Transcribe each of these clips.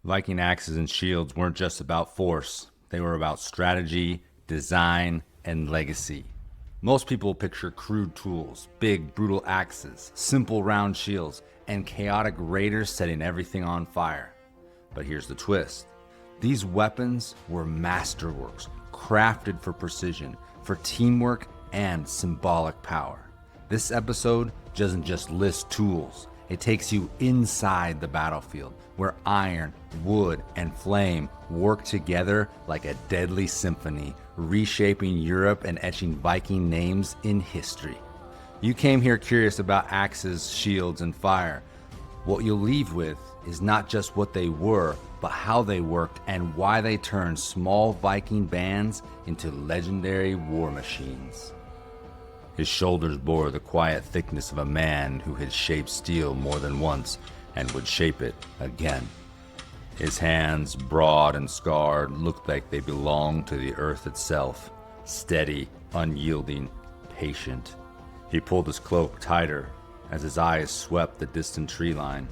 Viking axes and shields weren't just about force. They were about strategy, design, and legacy. Most people picture crude tools, big, brutal axes, simple round shields, and chaotic raiders setting everything on fire. But here's the twist. These weapons were masterworks, crafted for precision, for teamwork, and symbolic power. This episode doesn't just list tools. It takes you inside the battlefield, where iron, wood, and flame work together like a deadly symphony, reshaping Europe and etching Viking names in history. You came here curious about axes, shields, and fire. What you'll leave with is not just what they were, but how they worked and why they turned small Viking bands into legendary war machines. His shoulders bore the quiet thickness of a man who had shaped steel more than once and would shape it again. His hands, broad and scarred, looked like they belonged to the earth itself, steady, unyielding, patient. He pulled his cloak tighter as his eyes swept the distant tree line.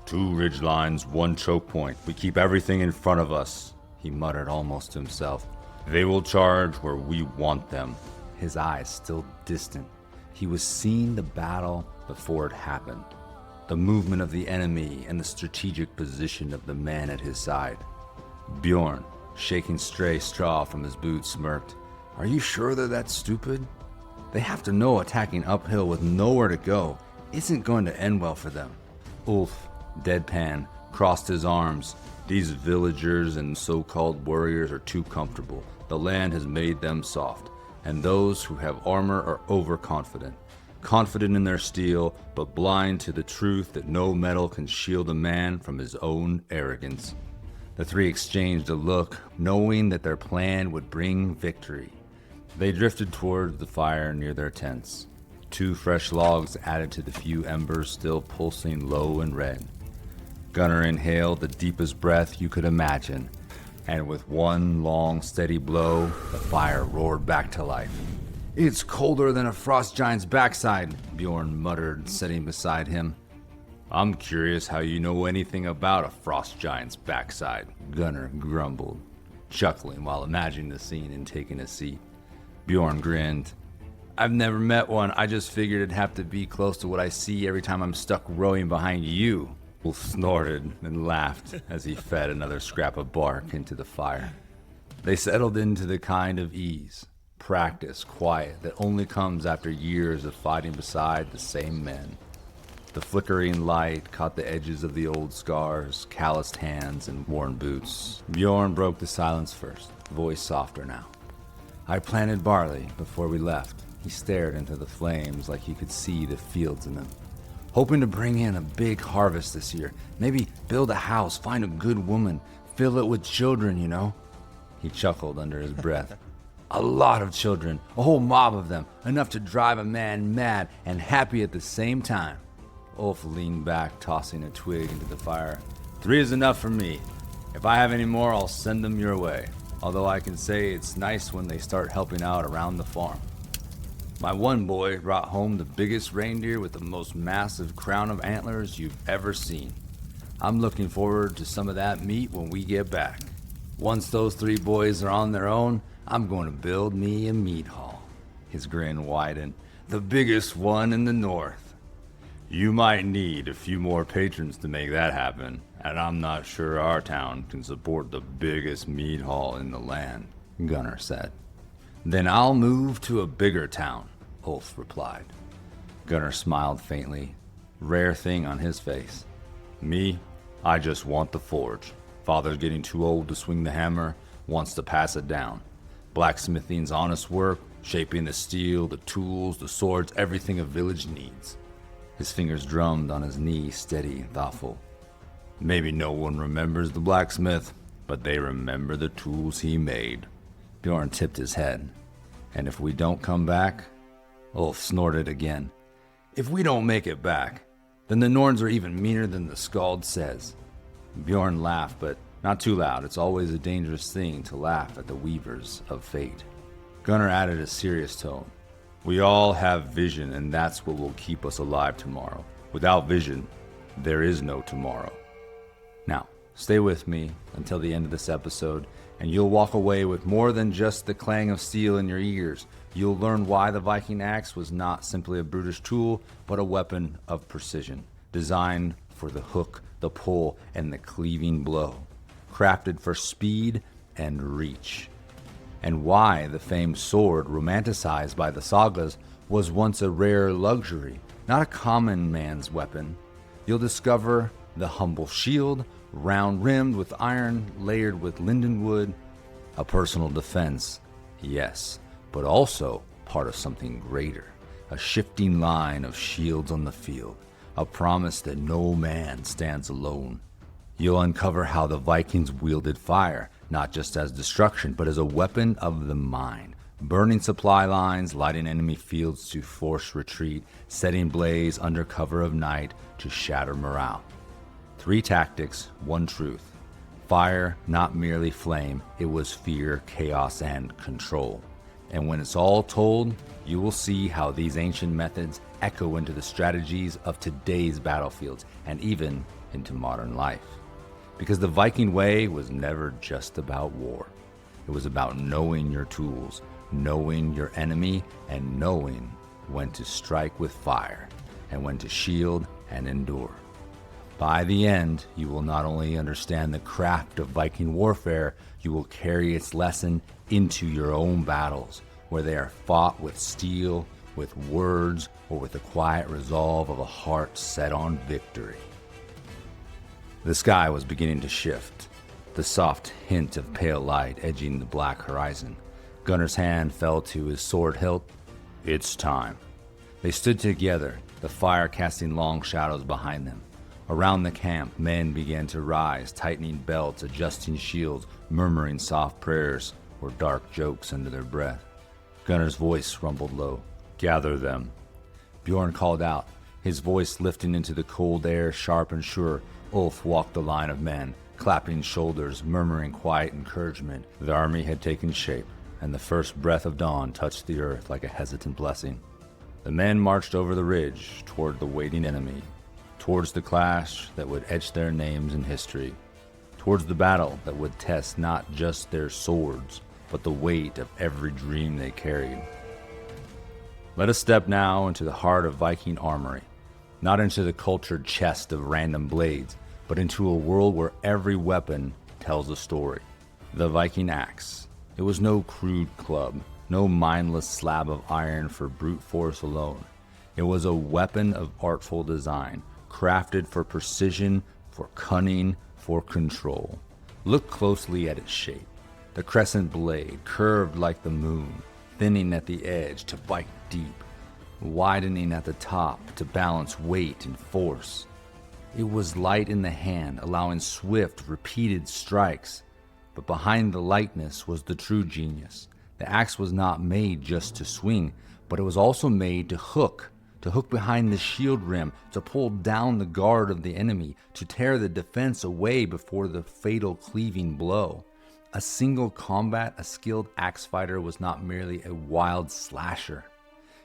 2 ridge lines, 1 choke point. We keep everything in front of us, he muttered almost to himself. They will charge where we want them. His eyes still distant. He was seeing the battle before it happened. The movement of the enemy and the strategic position of the men at his side. Bjorn, shaking stray straw from his boots, smirked. Are you sure they're that stupid? They have to know attacking uphill with nowhere to go isn't going to end well for them. Ulf, deadpan, crossed his arms. These villagers and so-called warriors are too comfortable. The land has made them soft. And those who have armor are overconfident. Confident in their steel, but blind to the truth that no metal can shield a man from his own arrogance. The 3 exchanged a look, knowing that their plan would bring victory. They drifted toward the fire near their tents. 2 fresh logs added to the few embers still pulsing low and red. Gunnar inhaled the deepest breath you could imagine, and with one long, steady blow, the fire roared back to life. It's colder than a frost giant's backside, Bjorn muttered, sitting beside him. I'm curious how you know anything about a frost giant's backside, Gunnar grumbled, chuckling while imagining the scene and taking a seat. Bjorn grinned. I've never met one. I just figured it'd have to be close to what I see every time I'm stuck rowing behind you. Wolf snorted and laughed as he fed another scrap of bark into the fire. They settled into the kind of ease, practice, quiet that only comes after years of fighting beside the same men. The flickering light caught the edges of the old scars, calloused hands, and worn boots. Bjorn broke the silence first, voice softer now. I planted barley before we left. He stared into the flames like he could see the fields in them. Hoping to bring in a big harvest this year. Maybe build a house, find a good woman, fill it with children, you know? He chuckled under his breath. A lot of children, a whole mob of them, enough to drive a man mad and happy at the same time. Ulf leaned back, tossing a twig into the fire. 3 is enough for me. If I have any more, I'll send them your way. Although I can say it's nice when they start helping out around the farm. My one boy brought home the biggest reindeer with the most massive crown of antlers you've ever seen. I'm looking forward to some of that meat when we get back. Once those 3 boys are on their own, I'm going to build me a meat hall. His grin widened. The biggest one in the north. You might need a few more patrons to make that happen, and I'm not sure our town can support the biggest meat hall in the land, Gunnar said. Then I'll move to a bigger town, Ulf replied. Gunnar smiled faintly, rare thing on his face. Me, I just want the forge. Father's getting too old to swing the hammer, wants to pass it down. Blacksmithing's honest work, shaping the steel, the tools, the swords, everything a village needs. His fingers drummed on his knee, steady and thoughtful. Maybe no one remembers the blacksmith, but they remember the tools he made. Bjorn tipped his head. And if we don't come back? Ulf snorted again. If we don't make it back, then the Norns are even meaner than the Skald says. Bjorn laughed, but not too loud. It's always a dangerous thing to laugh at the weavers of fate. Gunnar added a serious tone. We all have vision, and that's what will keep us alive tomorrow. Without vision, there is no tomorrow. Now, Stay with me until the end of this episode, and you'll walk away with more than just the clang of steel in your ears. You'll learn why the Viking axe was not simply a brutish tool, but a weapon of precision, designed for the hook, the pull, and the cleaving blow, crafted for speed and reach. And why the famed sword, romanticized by the sagas, was once a rare luxury, not a common man's weapon. You'll discover the humble shield, round-rimmed with iron, layered with lindenwood, a personal defense, yes, but also part of something greater, a shifting line of shields on the field, a promise that no man stands alone. You'll uncover how the Vikings wielded fire, not just as destruction, but as a weapon of the mind, burning supply lines, lighting enemy fields to force retreat, setting blaze under cover of night to shatter morale. 3 tactics, 1 truth. Fire, not merely flame, it was fear, chaos, and control. And when it's all told, you will see how these ancient methods echo into the strategies of today's battlefields and even into modern life. Because the Viking way was never just about war. It was about knowing your tools, knowing your enemy, and knowing when to strike with fire and when to shield and endure. By the end, you will not only understand the craft of Viking warfare, you will carry its lesson into your own battles, where they are fought with steel, with words, or with the quiet resolve of a heart set on victory. The sky was beginning to shift, the soft hint of pale light edging the black horizon. Gunnar's hand fell to his sword hilt. It's time. They stood together, the fire casting long shadows behind them. Around the camp, men began to rise, tightening belts, adjusting shields, murmuring soft prayers or dark jokes under their breath. Gunnar's voice rumbled low. Gather them. Bjorn called out, his voice lifting into the cold air, sharp and sure. Ulf walked the line of men, clapping shoulders, murmuring quiet encouragement. The army had taken shape, and the first breath of dawn touched the earth like a hesitant blessing. The men marched over the ridge toward the waiting enemy, towards the clash that would etch their names in history, towards the battle that would test not just their swords, but the weight of every dream they carried. Let us step now into the heart of Viking armory, not into the cultured chest of random blades, but into a world where every weapon tells a story. The Viking axe. It was no crude club, no mindless slab of iron for brute force alone. It was a weapon of artful design, crafted for precision, for cunning, for control. Look closely at its shape. The crescent blade, curved like the moon, thinning at the edge to bite deep, widening at the top to balance weight and force. It was light in the hand, allowing swift, repeated strikes. But behind the lightness was the true genius. The axe was not made just to swing, but it was also made to hook behind the shield rim, to pull down the guard of the enemy, to tear the defense away before the fatal cleaving blow. A single combat, a skilled axe fighter was not merely a wild slasher.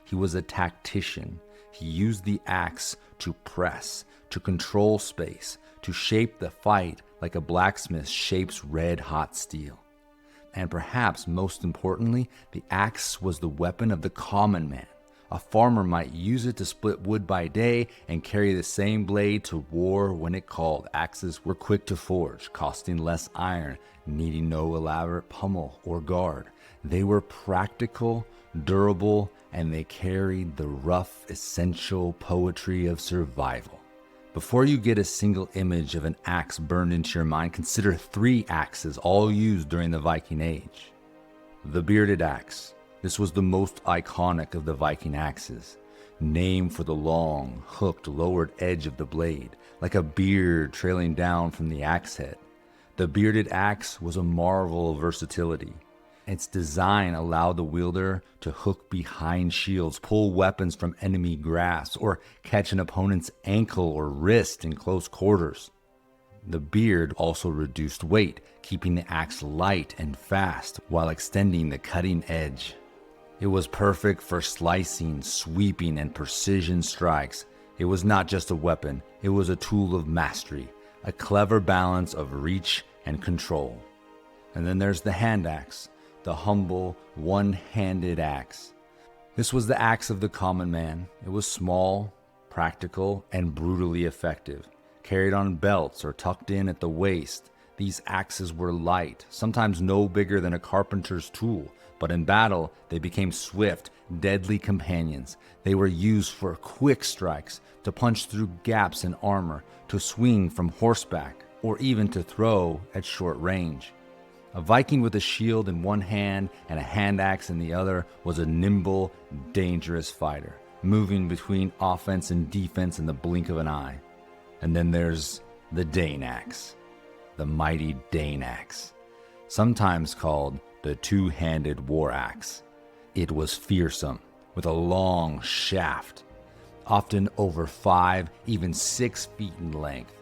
He was a tactician. He used the axe to press, to control space, to shape the fight like a blacksmith shapes red-hot steel. And perhaps most importantly, the axe was the weapon of the common man. A farmer might use it to split wood by day and carry the same blade to war when it called. Axes were quick to forge, costing less iron, needing no elaborate pommel or guard. They were practical, durable, and they carried the rough, essential poetry of survival. Before you get a single image of an axe burned into your mind, consider 3 axes, all used during the Viking Age. The bearded axe. This was the most iconic of the Viking axes, named for the long, hooked, lowered edge of the blade, like a beard trailing down from the axe head. The bearded axe was a marvel of versatility. Its design allowed the wielder to hook behind shields, pull weapons from enemy grasps, or catch an opponent's ankle or wrist in close quarters. The beard also reduced weight, keeping the axe light and fast while extending the cutting edge. It was perfect for slicing, sweeping, and precision strikes. It was not just a weapon, it was a tool of mastery, a clever balance of reach and control. And then there's the hand axe, the humble, one-handed axe. This was the axe of the common man. It was small, practical, and brutally effective. Carried on belts or tucked in at the waist, these axes were light, sometimes no bigger than a carpenter's tool, but in battle, they became swift, deadly companions. They were used for quick strikes, to punch through gaps in armor, to swing from horseback, or even to throw at short range. A Viking with a shield in one hand and a hand axe in the other was a nimble, dangerous fighter, moving between offense and defense in the blink of an eye. And then there's the Dane axe, the mighty Dane axe, sometimes called the two-handed war axe. It was fearsome, with a long shaft, often over 5, even 6 feet in length.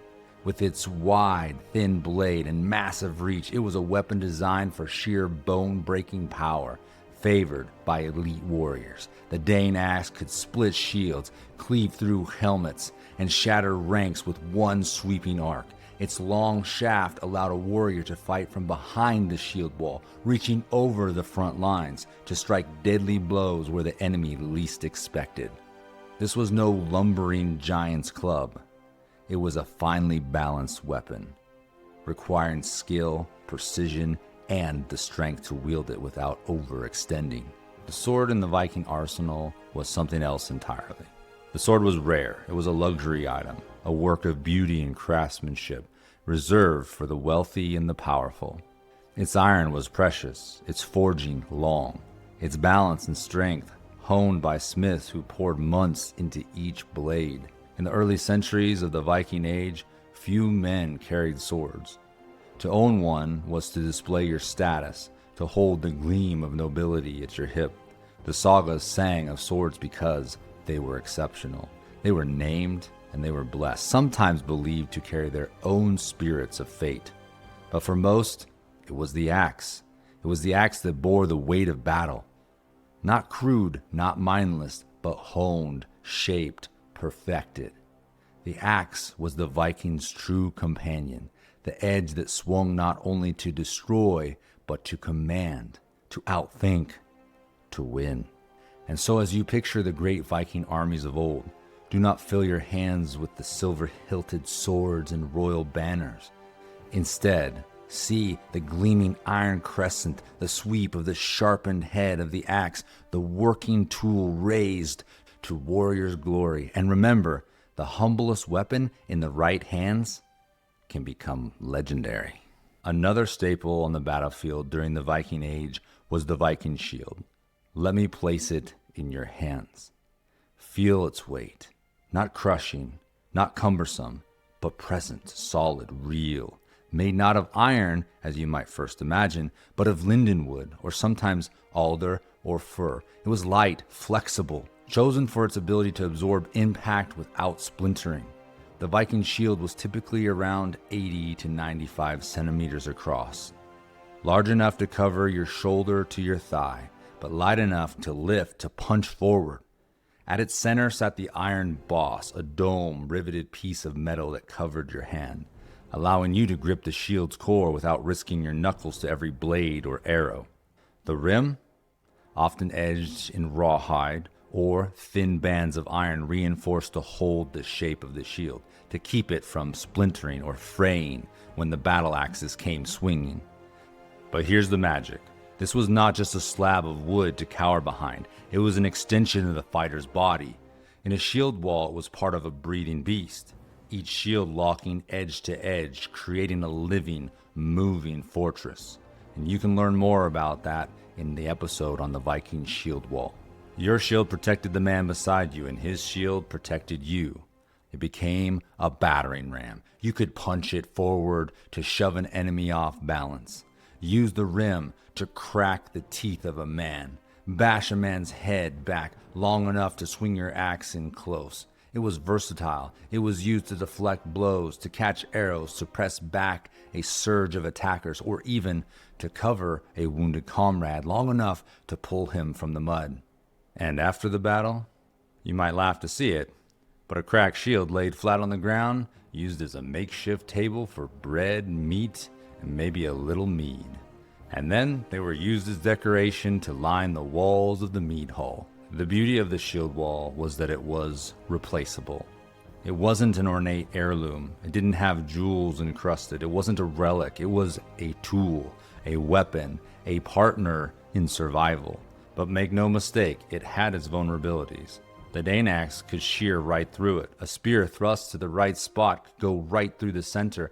With its wide, thin blade and massive reach, it was a weapon designed for sheer bone-breaking power, favored by elite warriors. The Dane axe could split shields, cleave through helmets, and shatter ranks with one sweeping arc. Its long shaft allowed a warrior to fight from behind the shield wall, reaching over the front lines to strike deadly blows where the enemy least expected. This was no lumbering giant's club. It was a finely balanced weapon, requiring skill, precision, and the strength to wield it without overextending. The sword in the Viking arsenal was something else entirely. The sword was rare. It was a luxury item, a work of beauty and craftsmanship, reserved for the wealthy and the powerful. Its iron was precious, its forging long, its balance and strength honed by smiths who poured months into each blade. In the early centuries of the Viking Age, few men carried swords. To own one was to display your status, to hold the gleam of nobility at your hip. The sagas sang of swords because they were exceptional. They were named and they were blessed, sometimes believed to carry their own spirits of fate. But for most, it was the axe. It was the axe that bore the weight of battle. Not crude, not mindless, but honed, shaped, perfected. The axe was the Viking's true companion, the edge that swung not only to destroy, but to command, to outthink, to win. And so as you picture the great Viking armies of old, do not fill your hands with the silver-hilted swords and royal banners. Instead, see the gleaming iron crescent, the sweep of the sharpened head of the axe, the working tool raised to warrior's glory. And remember, the humblest weapon in the right hands can become legendary. Another staple on the battlefield during the Viking Age was the Viking shield. Let me place it in your hands. Feel its weight, not crushing, not cumbersome, but present, solid, real, made not of iron, as you might first imagine, but of linden wood, or sometimes alder or fir. It was light, flexible, chosen for its ability to absorb impact without splintering. The Viking shield was typically around 80 to 95 centimeters across, large enough to cover your shoulder to your thigh, but light enough to lift, to punch forward. At its center sat the iron boss, a dome, riveted piece of metal that covered your hand, allowing you to grip the shield's core without risking your knuckles to every blade or arrow. The rim, often edged in rawhide or thin bands of iron reinforced to hold the shape of the shield, to keep it from splintering or fraying when the battle axes came swinging. But here's the magic. This was not just a slab of wood to cower behind. It was an extension of the fighter's body. In a shield wall, it was part of a breathing beast, each shield locking edge to edge, creating a living, moving fortress. And you can learn more about that in the episode on the Viking shield wall. Your shield protected the man beside you, and his shield protected you. It became a battering ram. You could punch it forward to shove an enemy off balance. Use the rim to crack the teeth of a man. Bash a man's head back long enough to swing your axe in close. It was versatile. It was used to deflect blows, to catch arrows, to press back a surge of attackers, or even to cover a wounded comrade long enough to pull him from the mud. And after the battle, you might laugh to see it, but a cracked shield laid flat on the ground, used as a makeshift table for bread, meat, and maybe a little mead. And then they were used as decoration to line the walls of the mead hall. The beauty of the shield wall was that it was replaceable. It wasn't an ornate heirloom. It didn't have jewels encrusted. It wasn't a relic. It was a tool, a weapon, a partner in survival. But make no mistake, it had its vulnerabilities. The Dane axe could shear right through it. A spear thrust to the right spot could go right through the center.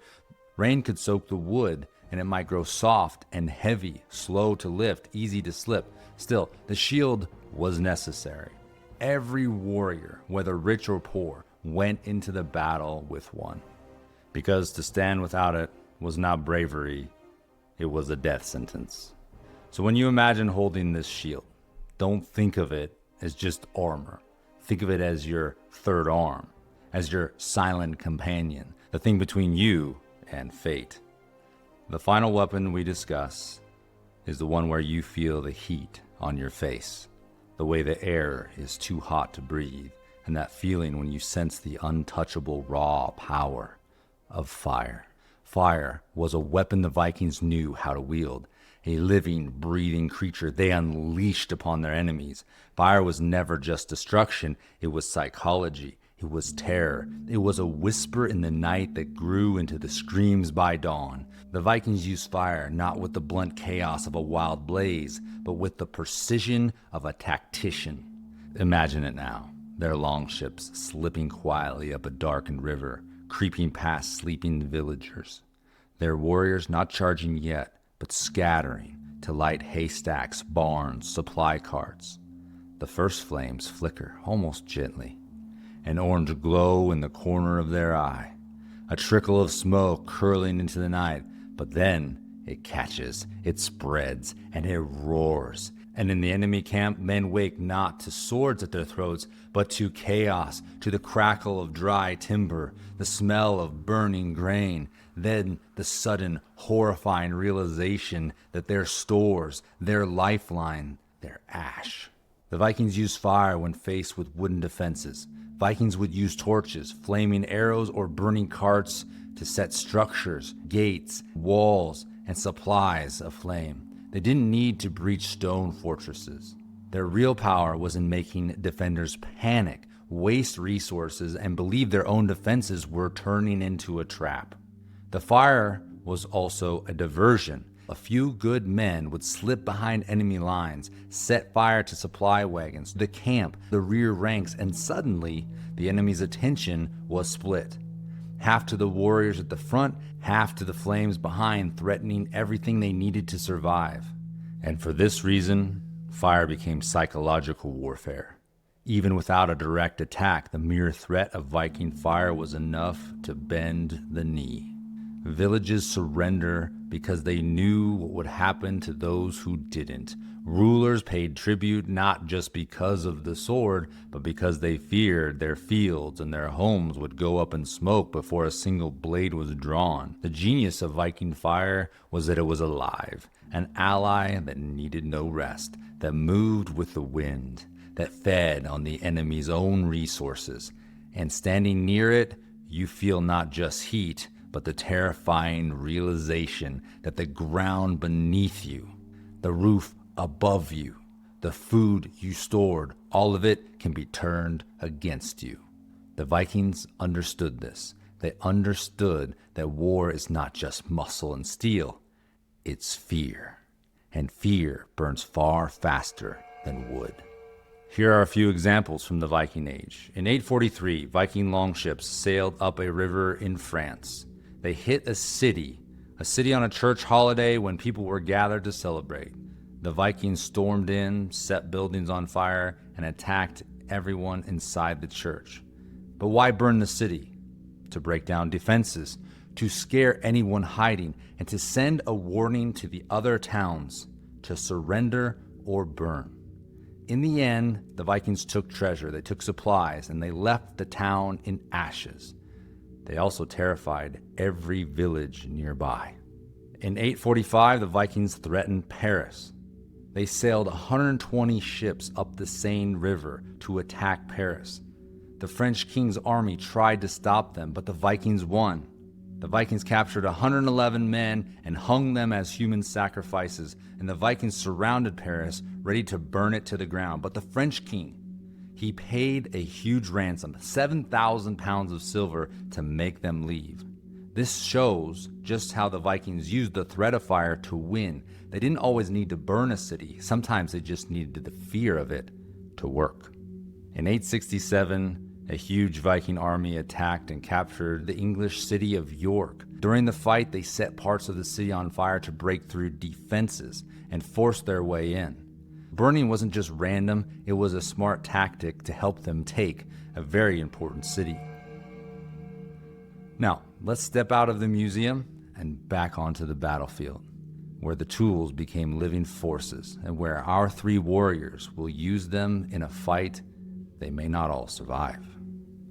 Rain could soak the wood, and it might grow soft and heavy, slow to lift, easy to slip. Still, the shield was necessary. Every warrior, whether rich or poor, went into the battle with one. Because to stand without it was not bravery, it was a death sentence. So when you imagine holding this shield, don't think of it as just armor. Think of it as your third arm, as your silent companion, the thing between you and fate. The final weapon we discuss is the one where you feel the heat on your face, the way the air is too hot to breathe, and that feeling when you sense the untouchable raw power of fire. Fire was a weapon the Vikings knew how to wield, a living, breathing creature they unleashed upon their enemies. Fire was never just destruction, it was psychology, it was terror, it was a whisper in the night that grew into the screams by dawn. The Vikings used fire not with the blunt chaos of a wild blaze, but with the precision of a tactician. Imagine it now. Their longships slipping quietly up a darkened river, creeping past sleeping villagers. Their warriors not charging yet, but scattering to light haystacks, barns, supply carts. The first flames flicker almost gently, an orange glow in the corner of their eye, a trickle of smoke curling into the night, but then it catches, it spreads, and it roars. And in the enemy camp, men wake not to swords at their throats, but to chaos, to the crackle of dry timber, the smell of burning grain, then the sudden, horrifying realization that their stores, their lifeline, their ash. The Vikings used fire when faced with wooden defenses. Vikings would use torches, flaming arrows, or burning carts to set structures, gates, walls, and supplies aflame. They didn't need to breach stone fortresses. Their real power was in making defenders panic, waste resources, and believe their own defenses were turning into a trap. The fire was also a diversion. A few good men would slip behind enemy lines, set fire to supply wagons, the camp, the rear ranks, and suddenly the enemy's attention was split. Half to the warriors at the front, half to the flames behind, threatening everything they needed to survive. And for this reason, fire became psychological warfare. Even without a direct attack, the mere threat of Viking fire was enough to bend the knee. Villages surrender because they knew what would happen to those who didn't. Rulers paid tribute not just because of the sword, but because they feared their fields and their homes would go up in smoke before a single blade was drawn. The genius of Viking fire was that it was alive, an ally that needed no rest, that moved with the wind, that fed on the enemy's own resources. And standing near it, you feel not just heat, but the terrifying realization that the ground beneath you, the roof above you, the food you stored, all of it can be turned against you. The Vikings understood this. They understood that war is not just muscle and steel, it's fear. And fear burns far faster than wood. Here are a few examples from the Viking Age. In 843, Viking longships sailed up a river in France. They hit a city on a church holiday when people were gathered to celebrate. The Vikings stormed in, set buildings on fire, and attacked everyone inside the church. But why burn the city? To break down defenses, to scare anyone hiding, and to send a warning to the other towns to surrender or burn. In the end, the Vikings took treasure, they took supplies, and they left the town in ashes. They also terrified every village nearby. In 845, the Vikings threatened Paris. They sailed 120 ships up the Seine River to attack Paris. The French king's army tried to stop them, but the Vikings won. The Vikings captured 111 men and hung them as human sacrifices, and the Vikings surrounded Paris, ready to burn it to the ground. But the French king, he paid a huge ransom, 7,000 pounds of silver, to make them leave. This shows just how the Vikings used the threat of fire to win. They didn't always need to burn a city. Sometimes they just needed the fear of it to work. In 867, a huge Viking army attacked and captured the English city of York. During the fight, they set parts of the city on fire to break through defenses and force their way in. Burning wasn't just random, it was a smart tactic to help them take a very important city. Now, let's step out of the museum and back onto the battlefield, where the tools became living forces and where our three warriors will use them in a fight they may not all survive.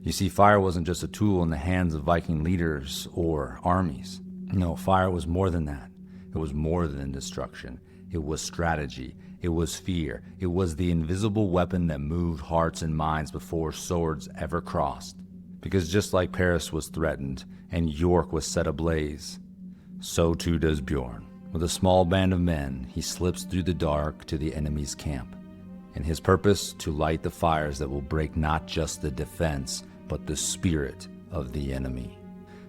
You see, fire wasn't just a tool in the hands of Viking leaders or armies. No, fire was more than that. It was more than destruction. It was strategy. It was fear. It was the invisible weapon that moved hearts and minds before swords ever crossed. Because just like Paris was threatened and York was set ablaze, so too does Bjorn. With a small band of men, he slips through the dark to the enemy's camp. And his purpose, to light the fires that will break not just the defense, but the spirit of the enemy.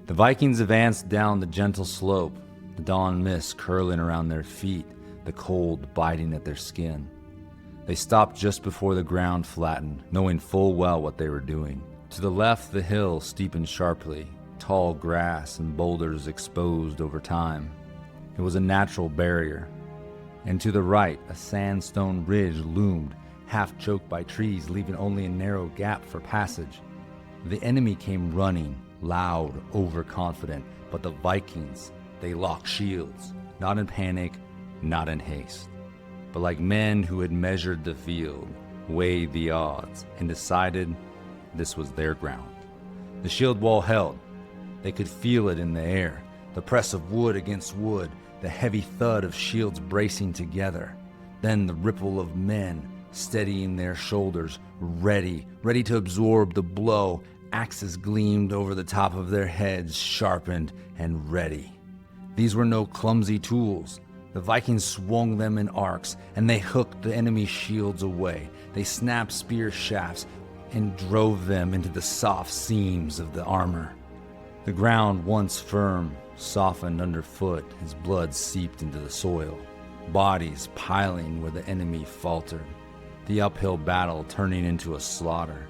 The Vikings advanced down the gentle slope, the dawn mist curling around their feet, the cold biting at their skin. They stopped just before the ground flattened, knowing full well what they were doing. To the left, the hill steepened sharply, tall grass and boulders exposed over time. It was a natural barrier. And to the right, a sandstone ridge loomed, half choked by trees, leaving only a narrow gap for passage. The enemy came running, loud, overconfident, but the Vikings, they locked shields, not in panic, not in haste, but like men who had measured the field, weighed the odds, and decided this was their ground. The shield wall held. They could feel it in the air, the press of wood against wood, the heavy thud of shields bracing together, then the ripple of men steadying their shoulders, ready to absorb the blow. Axes gleamed over the top of their heads, sharpened and ready. These were no clumsy tools. The Vikings swung them in arcs, and they hooked the enemy's shields away. They snapped spear shafts and drove them into the soft seams of the armor. The ground, once firm, softened underfoot as blood seeped into the soil, bodies piling where the enemy faltered, the uphill battle turning into a slaughter.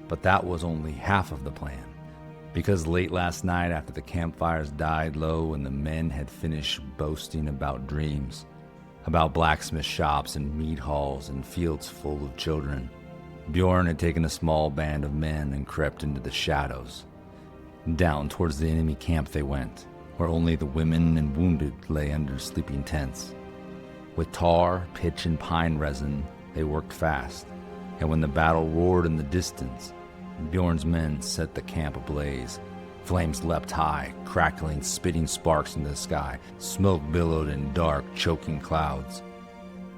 But that was only half of the plan, because late last night, after the campfires died low and the men had finished boasting about dreams, about blacksmith shops and meat halls and fields full of children, Bjorn had taken a small band of men and crept into the shadows. Down towards the enemy camp they went, where only the women and wounded lay under sleeping tents. With tar, pitch, and pine resin, they worked fast, and when the battle roared in the distance, Bjorn's men set the camp ablaze. Flames leapt high, crackling, spitting sparks into the sky. Smoke billowed in dark, choking clouds.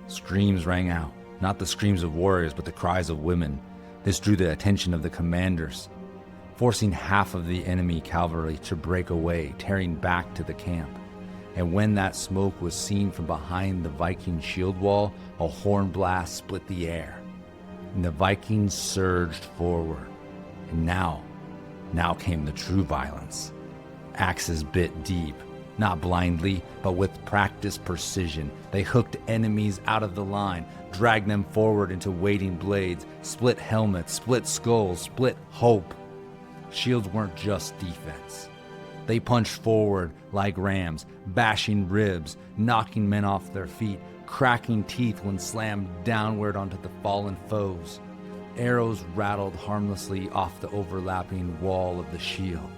Screams rang out, not the screams of warriors, but the cries of women. This drew the attention of the commanders, forcing half of the enemy cavalry to break away, tearing back to the camp. And when that smoke was seen from behind the Viking shield wall, a horn blast split the air, and the Vikings surged forward. And now came the true violence. Axes bit deep, not blindly, but with practiced precision. They hooked enemies out of the line, dragged them forward into waiting blades, split helmets, split skulls, split hope. Shields weren't just defense. They punched forward like rams, bashing ribs, knocking men off their feet, cracking teeth when slammed downward onto the fallen foes. Arrows rattled harmlessly off the overlapping wall of the shield,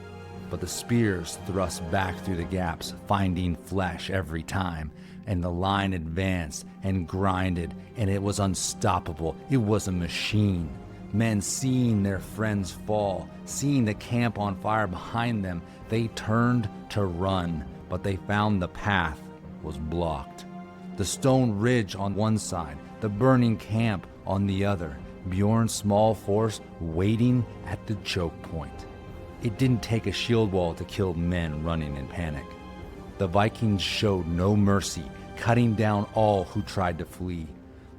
but the spears thrust back through the gaps, finding flesh every time, and the line advanced and grinded, and it was unstoppable. It was a machine. Men seeing their friends fall, seeing the camp on fire behind them, they turned to run, but they found the path was blocked. The stone ridge on one side, the burning camp on the other. Bjorn's small force waiting at the choke point. It didn't take a shield wall to kill men running in panic. The Vikings showed no mercy, cutting down all who tried to flee.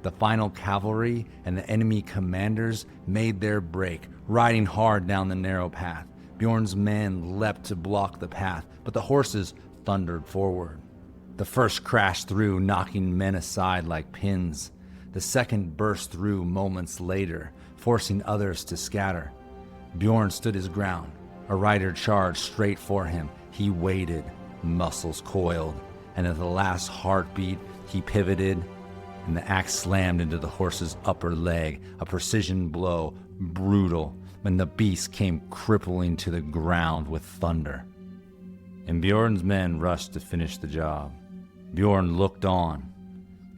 The final cavalry and the enemy commanders made their break, riding hard down the narrow path. Bjorn's men leapt to block the path, but the horses thundered forward. The first crashed through, knocking men aside like pins. The second burst through moments later, forcing others to scatter. Bjorn stood his ground. A rider charged straight for him. He waited, muscles coiled, and at the last heartbeat, he pivoted, and the axe slammed into the horse's upper leg, a precision blow, brutal, and the beast came crippling to the ground with thunder. And Bjorn's men rushed to finish the job. Bjorn looked on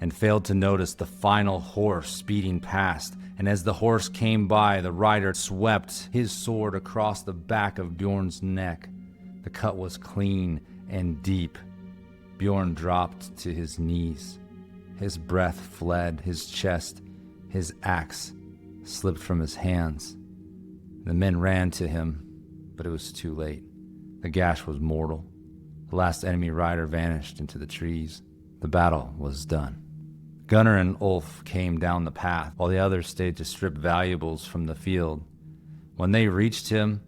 and failed to notice the final horse speeding past, and as the horse came by, the rider swept his sword across the back of Bjorn's neck. The cut was clean and deep. Bjorn dropped to his knees. His breath fled his chest. His axe slipped from his hands. The men ran to him, but it was too late. The gash was mortal. The last enemy rider vanished into the trees. The battle was done. Gunnar and Ulf came down the path, while the others stayed to strip valuables from the field. When they reached him,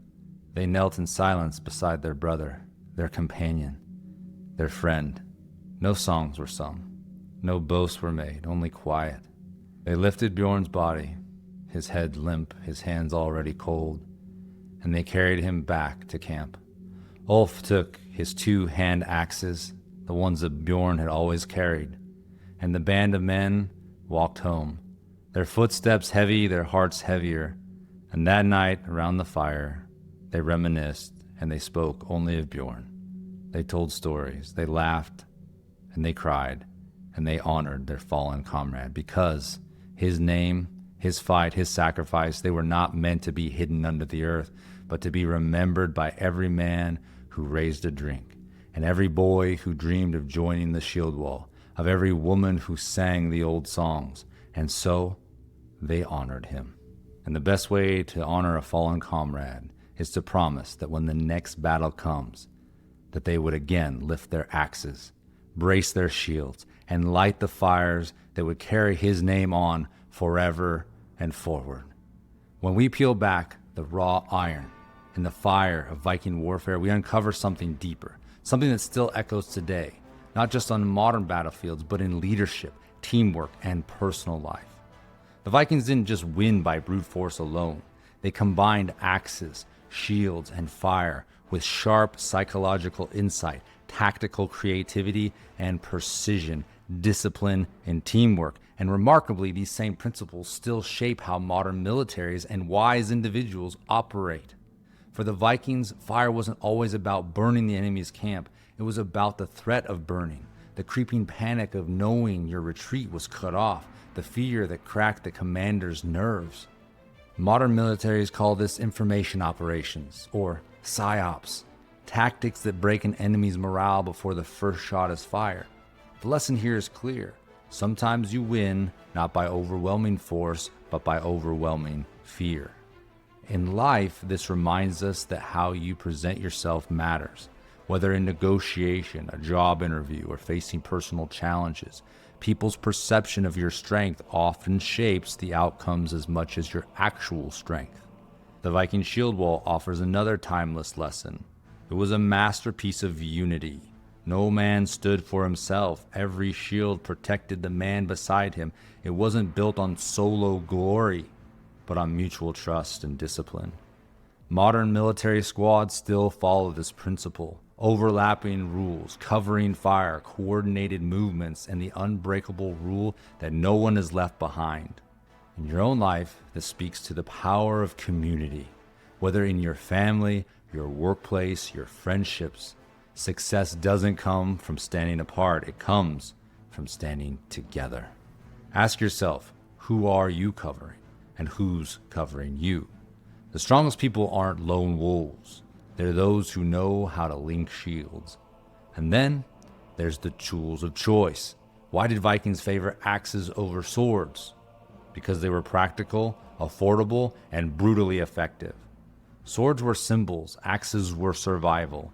they knelt in silence beside their brother, their companion, their friend. No songs were sung. No boasts were made, only quiet. They lifted Bjorn's body, his head limp, his hands already cold, and they carried him back to camp. Ulf took his 2 hand axes, the ones that Bjorn had always carried, and the band of men walked home, their footsteps heavy, their hearts heavier. And that night, around the fire, they reminisced, and they spoke only of Bjorn. They told stories, they laughed, and they cried, and they honored their fallen comrade, because his name, his fight, his sacrifice, they were not meant to be hidden under the earth, but to be remembered by every man who raised a drink, and every boy who dreamed of joining the shield wall, of every woman who sang the old songs. And so they honored him. And the best way to honor a fallen comrade is to promise that when the next battle comes, that they would again lift their axes, brace their shields, and light the fires that would carry his name on forever and forward. When we peel back the raw iron in the fire of Viking warfare, we uncover something deeper, something that still echoes today, not just on modern battlefields, but in leadership, teamwork, and personal life. The Vikings didn't just win by brute force alone. They combined axes, shields, and fire with sharp psychological insight, tactical creativity, and precision, discipline, and teamwork. And remarkably, these same principles still shape how modern militaries and wise individuals operate. For the Vikings, fire wasn't always about burning the enemy's camp. It was about the threat of burning, the creeping panic of knowing your retreat was cut off, the fear that cracked the commander's nerves. Modern militaries call this information operations, or psyops, tactics that break an enemy's morale before the first shot is fired. The lesson here is clear. Sometimes you win not by overwhelming force, but by overwhelming fear. In life, this reminds us that how you present yourself matters. Whether in negotiation, a job interview, or facing personal challenges, people's perception of your strength often shapes the outcomes as much as your actual strength. The Viking shield wall offers another timeless lesson. It was a masterpiece of unity. No man stood for himself. Every shield protected the man beside him. It wasn't built on solo glory, but on mutual trust and discipline. Modern military squads still follow this principle. Overlapping rules, covering fire, coordinated movements, and the unbreakable rule that no one is left behind. In your own life, this speaks to the power of community. Whether in your family, your workplace, your friendships, success doesn't come from standing apart. It comes from standing together. Ask yourself, who are you covering and who's covering you? The strongest people aren't lone wolves. They're those who know how to link shields. And then there's the tools of choice. Why did Vikings favor axes over swords? because they were practical, affordable, and brutally effective. Swords were symbols, axes were survival.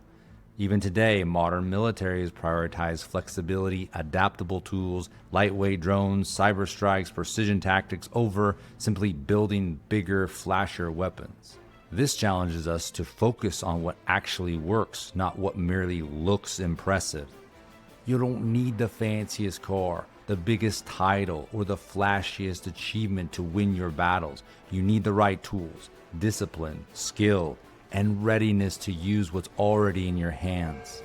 Even today, modern militaries prioritize flexibility, adaptable tools, lightweight drones, cyber strikes, precision tactics over simply building bigger, flashier weapons. This challenges us to focus on what actually works, not what merely looks impressive. You don't need the fanciest car, the biggest title, or the flashiest achievement to win your battles. You need the right tools, discipline, skill, and readiness to use what's already in your hands.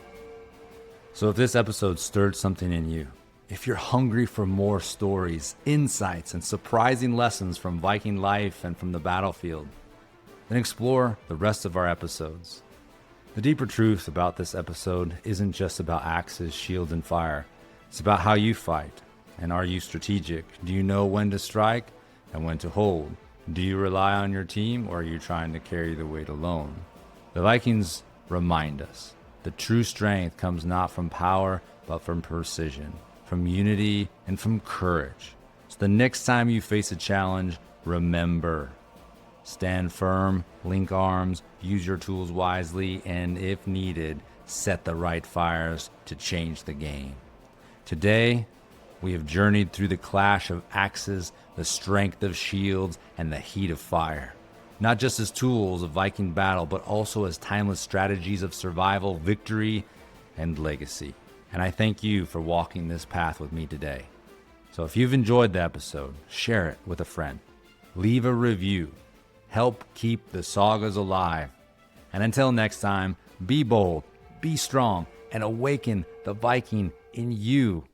So if this episode stirred something in you, if you're hungry for more stories, insights, and surprising lessons from Viking life and from the battlefield, then explore the rest of our episodes. The deeper truth about this episode isn't just about axes, shields, and fire. It's about how you fight. And are you strategic? Do you know when to strike and when to hold? Do you rely on your team, or are you trying to carry the weight alone? The Vikings remind us the true strength comes not from power, but from precision, from unity, and from courage. So the next time you face a challenge, remember, stand firm, link arms, use your tools wisely, and if needed, set the right fires to change the game. Today, we have journeyed through the clash of axes, the strength of shields, and the heat of fire. Not just as tools of Viking battle, but also as timeless strategies of survival, victory, and legacy. And I thank you for walking this path with me today. So if you've enjoyed the episode, share it with a friend. Leave a review. Help keep the sagas alive. And until next time, be bold, be strong, and awaken the Viking in you.